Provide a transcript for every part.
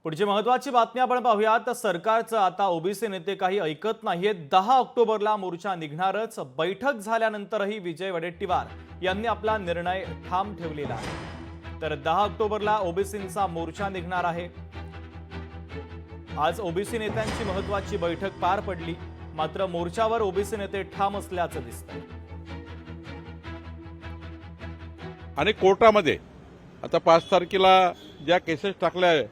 पुढची महत्त्वाची बातमी आपण पाहूया तर सरकारचं आता ओबीसी नेते काही ऐकत नाहीयेत। 10 ऑक्टोबरला मोर्चा निघणारच। बैठक झाल्यानंतरही विजय वडेट्टीवार यांनी आपला निर्णय ठाम ठेवलेला आहे। तर 10 ऑक्टोबरला ओबीसींचा मोर्चा निघणार आहे। आज ओबीसी नेत्यांची महत्त्वाची बैठक पार पडली, मात्र मोर्चावर ओबीसी नेते ठाम असल्याचं दिसतंय। आणि कोर्टामध्ये आता 5 तारखेला ज्या केसेस टाकल्या आहे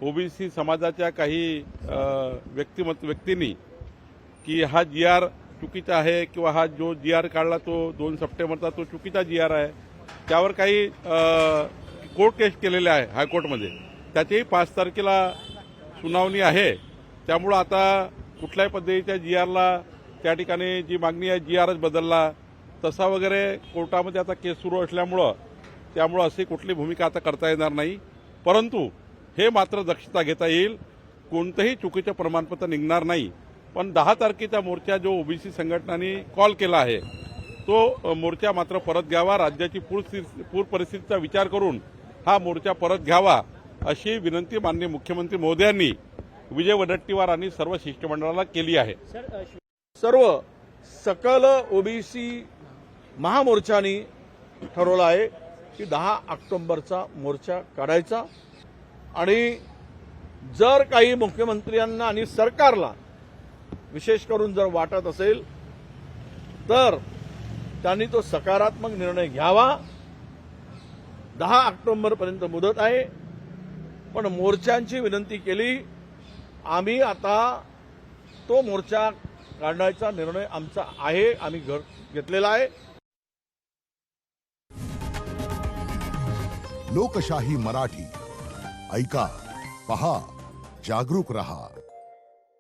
ओबीसी समाजाच्या काही व्यक्तींनी की हा जी.आर. चुकीचा आहे किंवा हा जो जी.आर. काढला तो 2 सप्टेंबरचा तो चुकीचा जी.आर. आहे, त्यावर काही कोर्ट केस केलेले आहे हायकोर्टमध्ये। त्याचीही 5 तारखेला सुनावणी आहे। त्यामुळं आता कुठल्याही पद्धतीच्या जी.आर.ला त्या ठिकाणी जी मागणी आहे जी.आरच बदलला तसा वगैरे कोर्टामध्ये आता केस सुरू असल्यामुळं त्यामुळं अशी कुठली भूमिका आता करता येणार नाही। परंतु हे मात्र दक्षता घेता येईल, कोणतंही चुकीचं प्रमाणपत्र निघणार नाही। पण 10 तारखेचा मोर्चा जो ओबीसी संघटनांनी कॉल केला आहे तो मोर्चा मात्र परत घ्यावा। राज्याची पूर परिस्थितीचा विचार करून हा मोर्चा परत घ्यावा अशी विनंती माननीय मुख्यमंत्री महोदयांनी विजय वडेट्टीवार आणि सर्व शिष्टमंडळाला केली आहे। सर्व सकल ओबीसी महामोर्चानी ठरवलं आहे की 10 ऑक्टोबरचा मोर्चा काढायचा आणि जर काही मुख्यमंत्र्यांना आणि सरकारला विशेष करून जर वाटत असेल तर त्यांनी तो सकारात्मक निर्णय घ्यावा। 10 ऑक्टोबरपर्यंत मुदत आहे, पण मोर्चांची विनंती केली। आम्ही आता तो मोर्चा काढण्याचा निर्णय आमचा आहे, आम्ही घेतलेला आहे। लोकशाही मराठी ऐका, पहा, जागरूक रहा।